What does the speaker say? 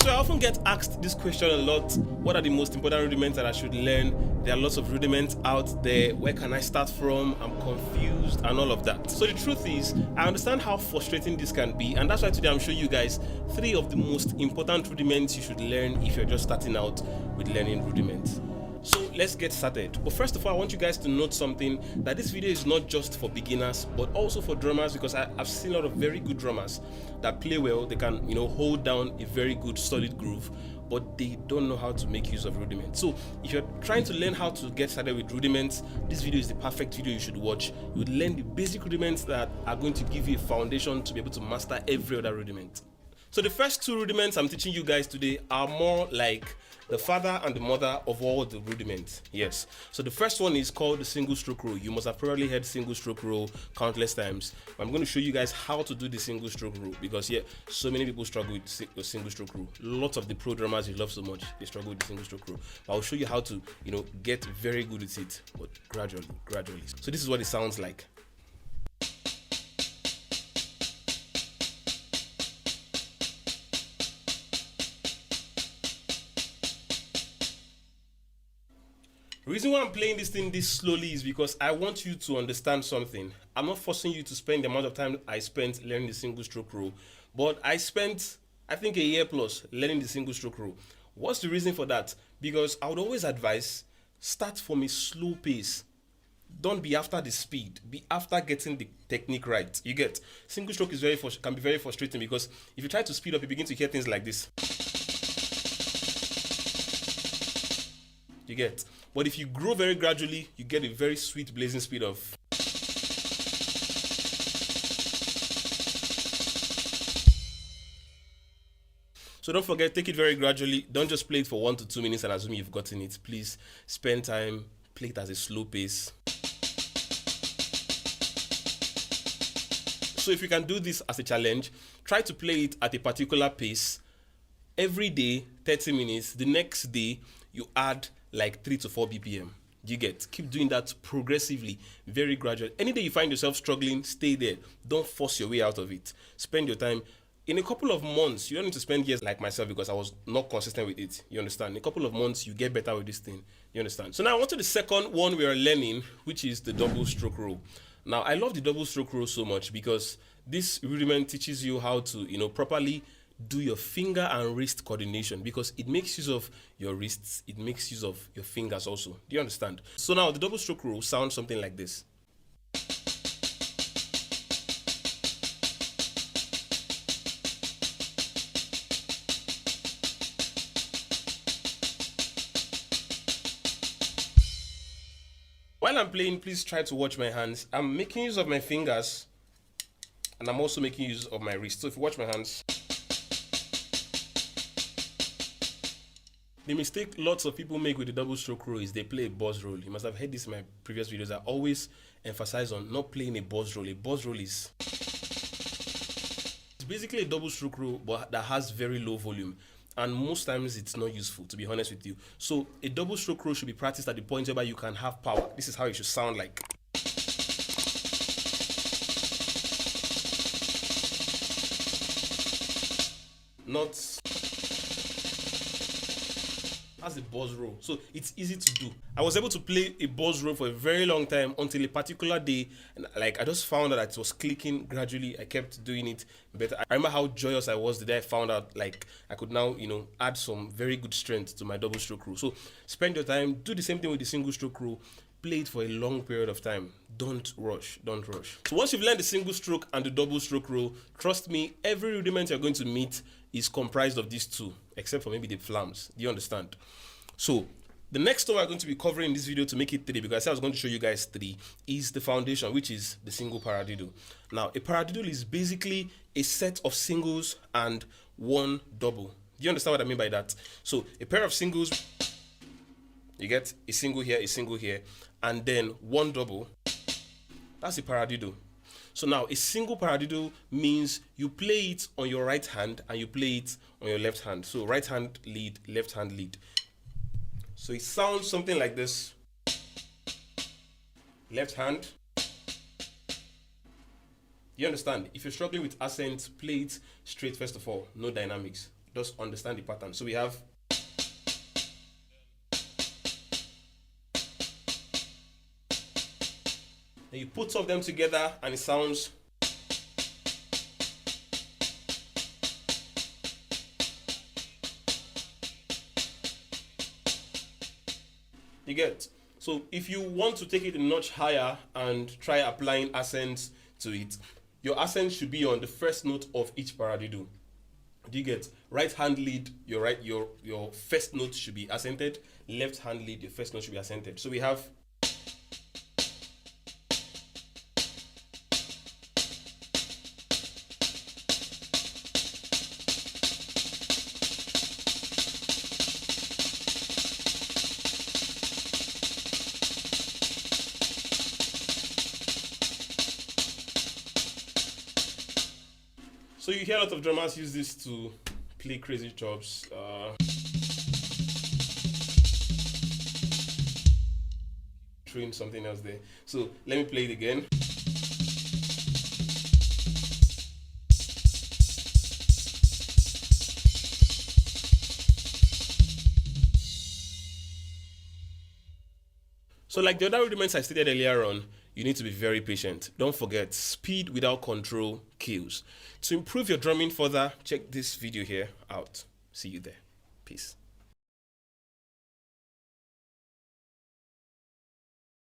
So I often get asked this question a lot. What are the most important rudiments that I should learn? There are lots of rudiments out there. Where can I start from? I'm confused and all of that. So the truth is, I understand how frustrating this can be, and that's why today I'm showing you guys 3 of the most important rudiments you should learn if you're just starting out with learning rudiments. So let's get started. But first of all, I want you guys to note something, that this video is not just for beginners but also for drummers, because I've seen a lot of very good drummers that play well. They can, hold down a very good solid groove, but they don't know how to make use of rudiments. So if you're trying to learn how to get started with rudiments, this video is the perfect video you should watch. You would learn the basic rudiments that are going to give you a foundation to be able to master every other rudiment. So the first 2 rudiments I'm teaching you guys today are more like the father and the mother of all the rudiments. Yes. So the first one is called the single stroke roll. You must have probably heard single stroke roll countless times. I'm going to show you guys how to do the single stroke roll, because so many people struggle with the single stroke roll. Lots of the pro drummers you love so much, they struggle with the single stroke roll. But I'll show you how to, get very good at it, but gradually. So this is what it sounds like. The reason why I'm playing this thing this slowly is because I want you to understand something. I'm not forcing you to spend the amount of time I spent learning the single stroke roll, but I spent, I think, a year plus learning the single stroke roll. What's the reason for that? Because I would always advise, start from a slow pace. Don't be after the speed, be after getting the technique right. You get? Single stroke is can be very frustrating, because if you try to speed up, you begin to hear things like this. You get? But if you grow very gradually, you get a very sweet blazing speed of. So don't forget, take it very gradually. Don't just play it for 1 to 2 minutes and assume you've gotten it. Please spend time, play it at a slow pace. So if you can do this as a challenge, try to play it at a particular pace. Every day, 30 minutes. The next day, you add like 3 to 4 BPM. You get? Keep doing that progressively, very gradual. Any day you find yourself struggling, stay there. Don't force your way out of it. Spend your time. In a couple of months, you don't need to spend years like myself, because I was not consistent with it. You understand? In a couple of months, you get better with this thing. You understand? So now on to the second one we are learning, which is the double stroke roll. Now, I love the double stroke roll so much because this rudiment teaches you how to, properly do your finger and wrist coordination, because it makes use of your wrists, it makes use of your fingers also. Do you understand? So now the double stroke roll sounds something like this. While I'm playing, please try to watch my hands. I'm making use of my fingers, and I'm also making use of my wrist. So if you watch my hands, the mistake lots of people make with the double stroke roll is they play a buzz roll. You must have heard this in my previous videos. I always emphasize on not playing a buzz roll. A buzz roll is it's basically a double stroke roll, but that has very low volume. And most times it's not useful, to be honest with you. So a double stroke roll should be practiced at the point where you can have power. This is how it should sound like. Not as a buzz roll. So it's easy to do. I was able to play a buzz roll for a very long time, until a particular day, and I just found out that it was clicking gradually. I kept doing it better. I remember how joyous I was the day I found out I could now add some very good strength to my double stroke roll. So spend your time, do the same thing with the single stroke roll. Play it for a long period of time. Don't rush. So once you've learned the single stroke and the double stroke roll, trust me, every rudiment you're going to meet is comprised of these 2, except for maybe the flams. Do you understand? So the next one we're going to be covering in this video, to make it 3, because I said I was going to show you guys 3, is the foundation, which is the single paradiddle. Now, a paradiddle is basically a set of singles and 1 double. Do you understand what I mean by that? So a pair of singles, you get a single here, and then 1 double. That's a paradiddle. So now a single paradiddle means you play it on your right hand and you play it on your left hand. So right hand lead, left hand lead. So it sounds something like this. Left hand. You understand? If you're struggling with accent, play it straight first of all, no dynamics. Just understand the pattern. So we have. And you put two of them together and it sounds. You get. So if you want to take it a notch higher and try applying accents to it, your accent should be on the first note of each paradiddle. Do you get? Right hand lead, your first note should be accented. Left hand lead, your first note should be accented. So we have. So you hear a lot of drummers use this to play crazy chops. Throwing something else there. So let me play it again. So like the other rudiments I stated earlier on, you need to be very patient. Don't forget, speed without control kills. To improve your drumming further, check this video here out. See you there. Peace.